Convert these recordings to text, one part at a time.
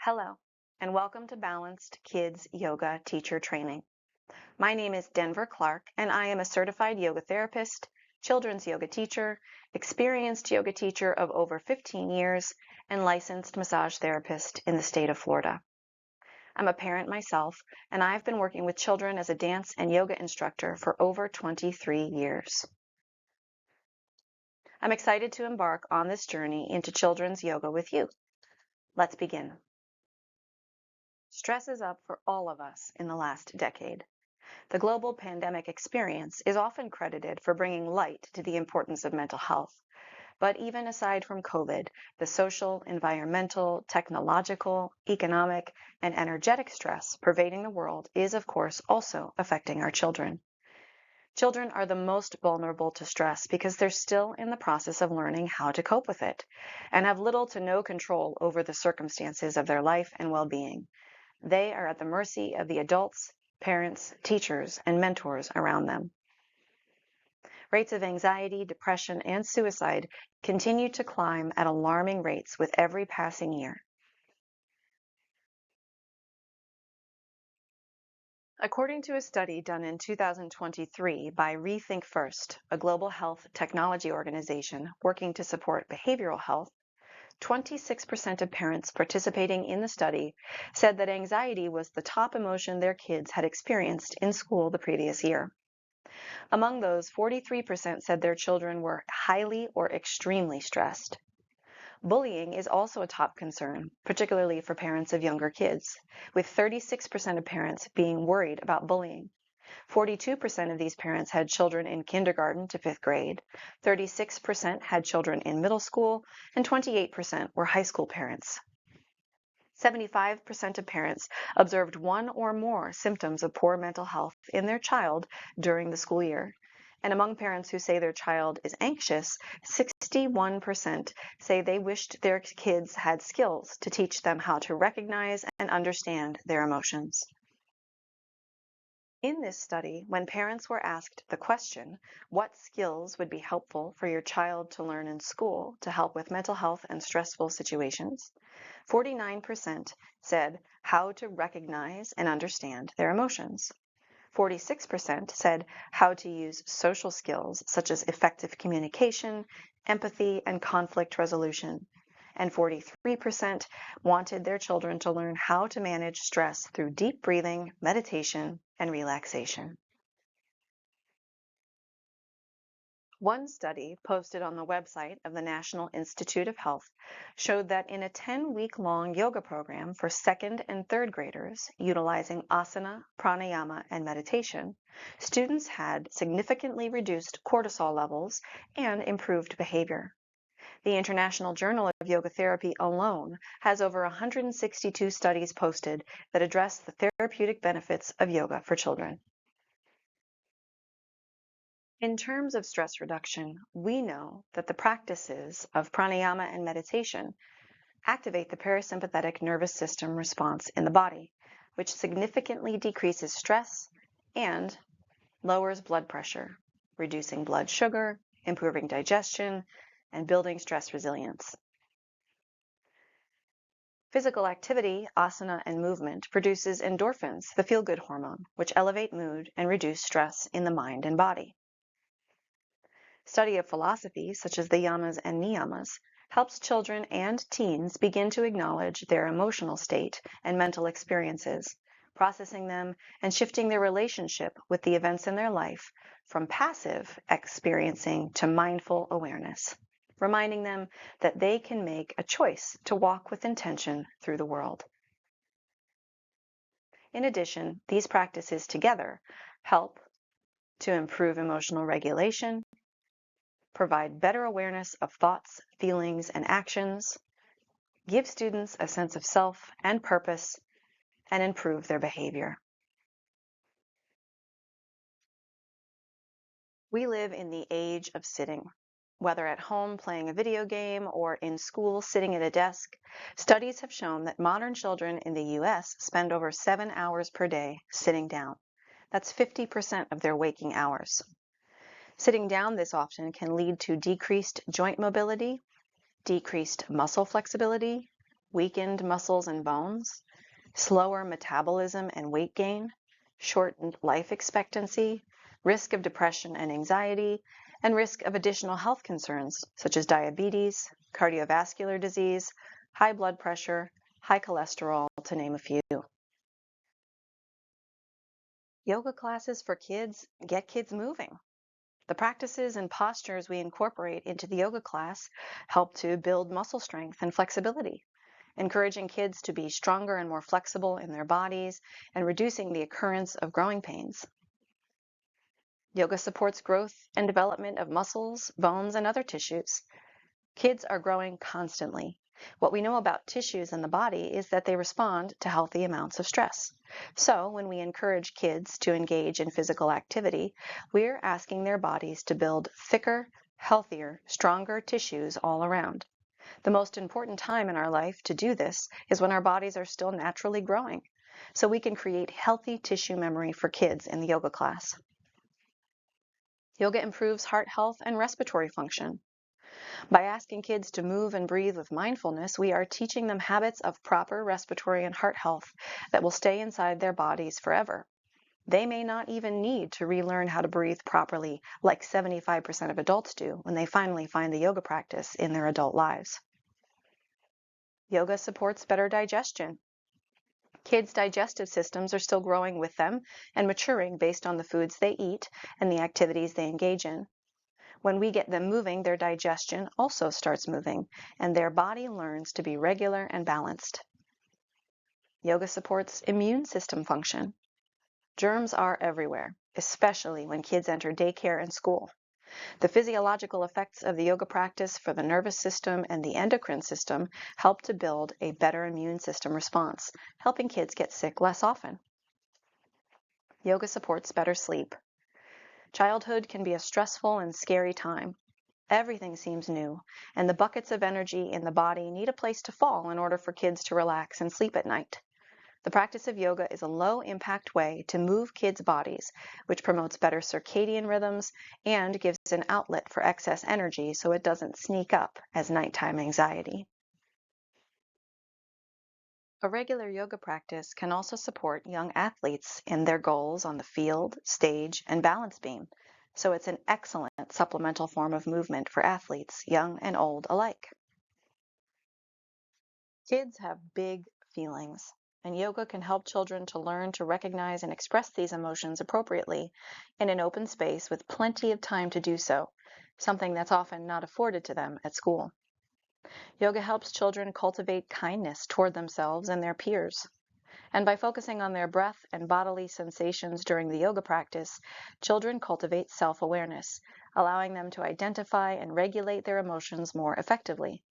Hello, and welcome to Balanced Kids Yoga Teacher Training. My name is Denver Clark, and I am a certified yoga therapist, children's yoga teacher, experienced yoga teacher of over 15 years, and licensed massage therapist in the state of Florida. I'm a parent myself, and I've been working with children as a dance and yoga instructor for over 23 years. I'm excited to embark on this journey into children's yoga with you. Let's begin. Stress is up for all of us in the last decade. The global pandemic experience is often credited for bringing light to the importance of mental health. But even aside from COVID, the social, environmental, technological, economic, and energetic stress pervading the world is, of course, also affecting our children. Children are the most vulnerable to stress because they're still in the process of learning how to cope with it and have little to no control over the circumstances of their life and well-being. They are at the mercy of the adults, parents, teachers, and mentors around them. Rates of anxiety, depression, and suicide continue to climb at alarming rates with every passing year. According to a study done in 2023 by Rethink First, a global health technology organization working to support behavioral health, 26% of parents participating in the study said that anxiety was the top emotion their kids had experienced in school the previous year. Among those, 43% said their children were highly or extremely stressed. Bullying is also a top concern, particularly for parents of younger kids, with 36% of parents being worried about bullying. 42% of these parents had children in kindergarten to 5th grade, 36% had children in middle school, and 28% were high school parents. 75% of parents observed one or more symptoms of poor mental health in their child during the school year. And among parents who say their child is anxious, 61% say they wished their kids had skills to teach them how to recognize and understand their emotions. In this study, when parents were asked the question, what skills would be helpful for your child to learn in school to help with mental health and stressful situations, 49% said how to recognize and understand their emotions. 46% said how to use social skills such as effective communication, empathy, and conflict resolution. And 43% wanted their children to learn how to manage stress through deep breathing, meditation, and relaxation. One study posted on the website of the National Institute of Health showed that in a 10-week-long yoga program for 2nd and 3rd graders utilizing asana, pranayama, and meditation, students had significantly reduced cortisol levels and improved behavior. The International Journal of Yoga Therapy alone has over 162 studies posted that address the therapeutic benefits of yoga for children. In terms of stress reduction, we know that the practices of pranayama and meditation activate the parasympathetic nervous system response in the body, which significantly decreases stress and lowers blood pressure, reducing blood sugar, improving digestion, and building stress resilience. Physical activity, asana, and movement produces endorphins, the feel-good hormone, which elevate mood and reduce stress in the mind and body. Study of philosophy, such as the yamas and niyamas, helps children and teens begin to acknowledge their emotional state and mental experiences, processing them and shifting their relationship with the events in their life from passive experiencing to mindful awareness, reminding them that they can make a choice to walk with intention through the world. In addition, these practices together help to improve emotional regulation, provide better awareness of thoughts, feelings, and actions, give students a sense of self and purpose, and improve their behavior. We live in the age of sitting. Whether at home playing a video game or in school sitting at a desk, studies have shown that modern children in the US spend over 7 hours per day sitting down. That's 50% of their waking hours. Sitting down this often can lead to decreased joint mobility, decreased muscle flexibility, weakened muscles and bones, slower metabolism and weight gain, shortened life expectancy, risk of depression and anxiety, and risk of additional health concerns such as diabetes, cardiovascular disease, high blood pressure, high cholesterol, to name a few. Yoga classes for kids get kids moving. The practices and postures we incorporate into the yoga class help to build muscle strength and flexibility, encouraging kids to be stronger and more flexible in their bodies and reducing the occurrence of growing pains. Yoga supports growth and development of muscles, bones, and other tissues. Kids are growing constantly. What we know about tissues in the body is that they respond to healthy amounts of stress. So when we encourage kids to engage in physical activity, we're asking their bodies to build thicker, healthier, stronger tissues all around. The most important time in our life to do this is when our bodies are still naturally growing, so we can create healthy tissue memory for kids in the yoga class. Yoga improves heart health and respiratory function. By asking kids to move and breathe with mindfulness, we are teaching them habits of proper respiratory and heart health that will stay inside their bodies forever. They may not even need to relearn how to breathe properly like 75% of adults do when they finally find the yoga practice in their adult lives. Yoga supports better digestion. Kids' digestive systems are still growing with them and maturing based on the foods they eat and the activities they engage in. When we get them moving, their digestion also starts moving, and their body learns to be regular and balanced. Yoga supports immune system function. Germs are everywhere, especially when kids enter daycare and school. The physiological effects of the yoga practice for the nervous system and the endocrine system help to build a better immune system response, helping kids get sick less often. Yoga supports better sleep. Childhood can be a stressful and scary time. Everything seems new, and the buckets of energy in the body need a place to fall in order for kids to relax and sleep at night. The practice of yoga is a low-impact way to move kids' bodies, which promotes better circadian rhythms and gives an outlet for excess energy so it doesn't sneak up as nighttime anxiety. A regular yoga practice can also support young athletes in their goals on the field, stage, and balance beam, so it's an excellent supplemental form of movement for athletes, young and old alike. Kids have big feelings, and yoga can help children to learn to recognize and express these emotions appropriately in an open space with plenty of time to do so, something that's often not afforded to them at school. Yoga helps children cultivate kindness toward themselves and their peers. And by focusing on their breath and bodily sensations during the yoga practice, children cultivate self-awareness, allowing them to identify and regulate their emotions more effectively.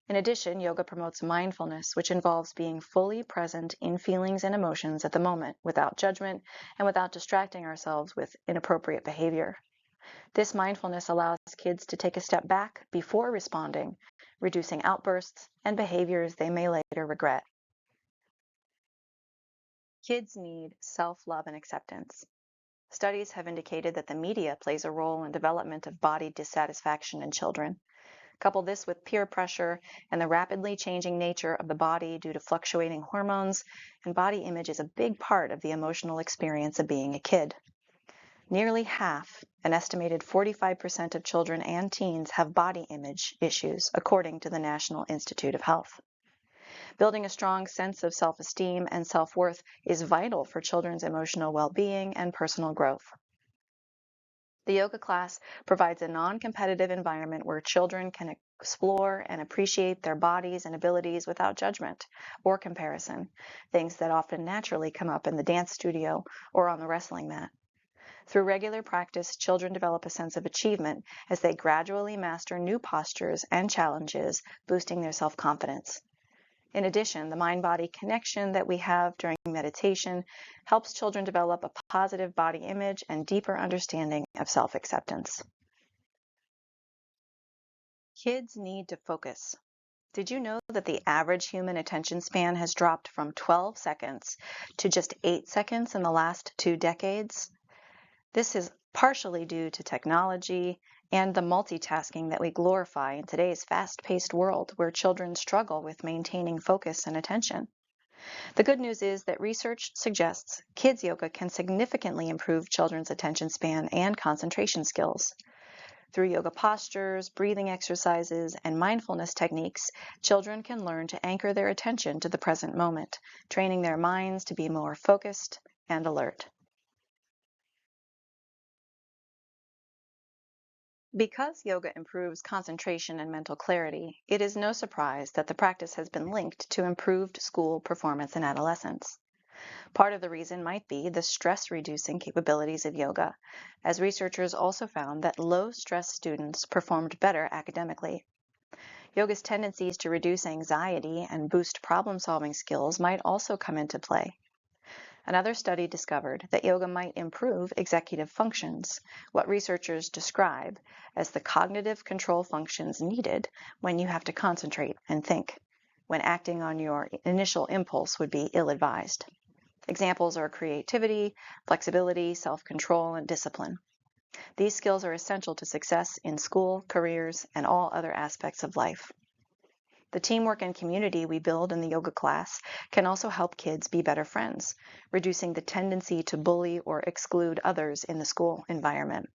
In addition, yoga promotes mindfulness, which involves being fully present in feelings and emotions at the moment without judgment and without distracting ourselves with inappropriate behavior. This mindfulness allows kids to take a step back before responding, reducing outbursts and behaviors they may later regret. Kids need self-love and acceptance. Studies have indicated that the media plays a role in development of body dissatisfaction in children. Couple this with peer pressure and the rapidly changing nature of the body due to fluctuating hormones, and body image is a big part of the emotional experience of being a kid. Nearly half, an estimated 45% of children and teens have body image issues, according to the National Institute of Health. Building a strong sense of self-esteem and self-worth is vital for children's emotional well-being and personal growth. The yoga class provides a non-competitive environment where children can explore and appreciate their bodies and abilities without judgment or comparison, things that often naturally come up in the dance studio or on the wrestling mat. Through regular practice, children develop a sense of achievement as they gradually master new postures and challenges, boosting their self-confidence. In addition, the mind-body connection that we have during meditation helps children develop a positive body image and deeper understanding of self-acceptance. Kids need to focus. Did you know that the average human attention span has dropped from 12 seconds to just 8 seconds in the last 2 decades? This is partially due to technology and the multitasking that we glorify in today's fast-paced world where children struggle with maintaining focus and attention. The good news is that research suggests kids yoga can significantly improve children's attention span and concentration skills. Through yoga postures, breathing exercises, and mindfulness techniques, children can learn to anchor their attention to the present moment, training their minds to be more focused and alert. Because yoga improves concentration and mental clarity, it is no surprise that the practice has been linked to improved school performance in adolescence. Part of the reason might be the stress-reducing capabilities of yoga, as researchers also found that low-stress students performed better academically. Yoga's tendencies to reduce anxiety and boost problem-solving skills might also come into play. Another study discovered that yoga might improve executive functions, what researchers describe as the cognitive control functions needed when you have to concentrate and think, when acting on your initial impulse would be ill-advised. Examples are creativity, flexibility, self-control, and discipline. These skills are essential to success in school, careers, and all other aspects of life. The teamwork and community we build in the yoga class can also help kids be better friends, reducing the tendency to bully or exclude others in the school environment.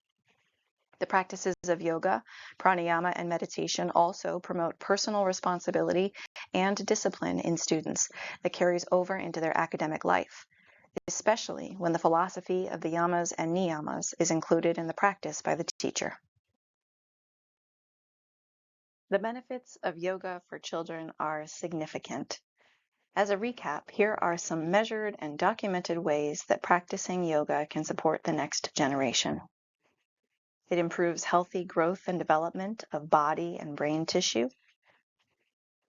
The practices of yoga, pranayama, and meditation also promote personal responsibility and discipline in students that carries over into their academic life, especially when the philosophy of the yamas and niyamas is included in the practice by the teacher. The benefits of yoga for children are significant. As a recap, here are some measured and documented ways that practicing yoga can support the next generation. It improves healthy growth and development of body and brain tissue.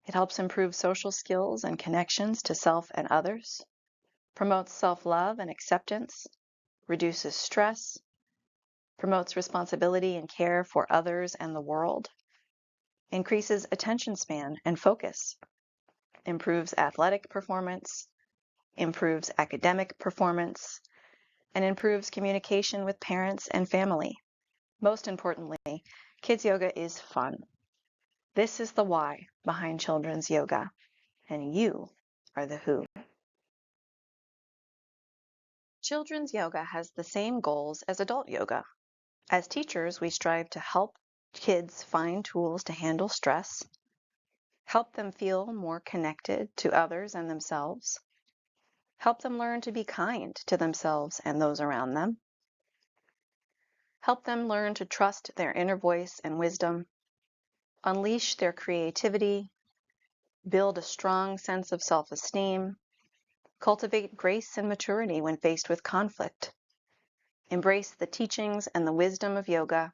It helps improve social skills and connections to self and others, promotes self-love and acceptance, reduces stress, promotes responsibility and care for others and the world, increases attention span and focus, improves athletic performance, improves academic performance, and improves communication with parents and family. Most importantly, kids yoga is fun. This is the why behind children's yoga, and you are the who. Children's yoga has the same goals as adult yoga. As teachers, we strive to help kids find tools to handle stress, help them feel more connected to others and themselves, help them learn to be kind to themselves and those around them, help them learn to trust their inner voice and wisdom, unleash their creativity, build a strong sense of self-esteem, cultivate grace and maturity when faced with conflict, embrace the teachings and the wisdom of yoga,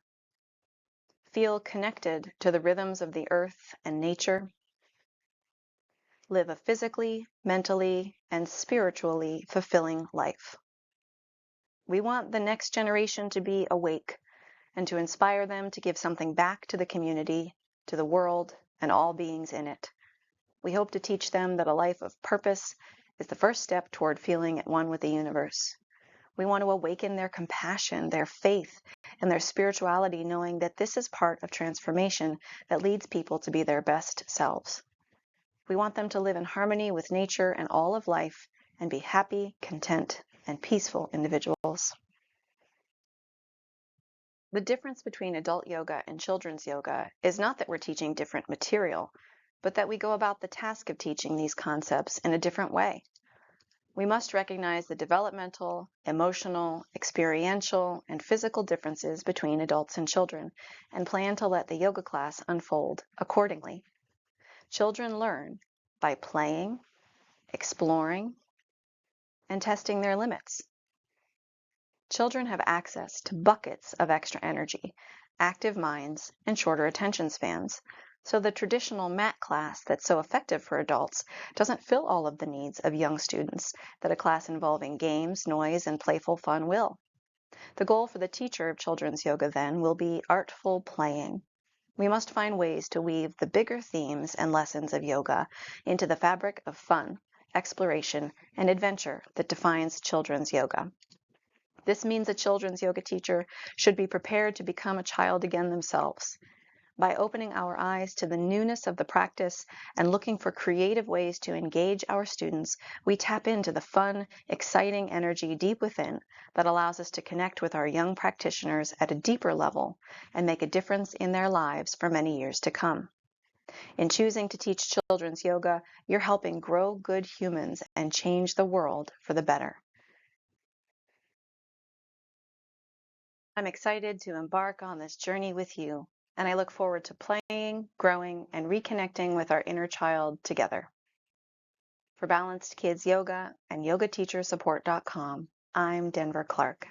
feel connected to the rhythms of the earth and nature, live a physically, mentally, and spiritually fulfilling life. We want the next generation to be awake and to inspire them to give something back to the community, to the world, and all beings in it. We hope to teach them that a life of purpose is the first step toward feeling at one with the universe. We want to awaken their compassion, their faith, and their spirituality, knowing that this is part of transformation that leads people to be their best selves. We want them to live in harmony with nature and all of life and be happy, content, and peaceful individuals. The difference between adult yoga and children's yoga is not that we're teaching different material, but that we go about the task of teaching these concepts in a different way. We must recognize the developmental, emotional, experiential, and physical differences between adults and children, and plan to let the yoga class unfold accordingly. Children learn by playing, exploring, and testing their limits. Children have access to buckets of extra energy, active minds, and shorter attention spans, so the traditional mat class that's so effective for adults doesn't fill all of the needs of young students that a class involving games, noise, and playful fun will. The goal for the teacher of children's yoga then will be artful playing. We must find ways to weave the bigger themes and lessons of yoga into the fabric of fun, exploration, and adventure that defines children's yoga. This means a children's yoga teacher should be prepared to become a child again themselves. By opening our eyes to the newness of the practice and looking for creative ways to engage our students, we tap into the fun, exciting energy deep within that allows us to connect with our young practitioners at a deeper level and make a difference in their lives for many years to come. In choosing to teach children's yoga, you're helping grow good humans and change the world for the better. I'm excited to embark on this journey with you, and I look forward to playing, growing, and reconnecting with our inner child together. For Balanced Kids Yoga and YogaTeacherSupport.com, I'm Denver Clark.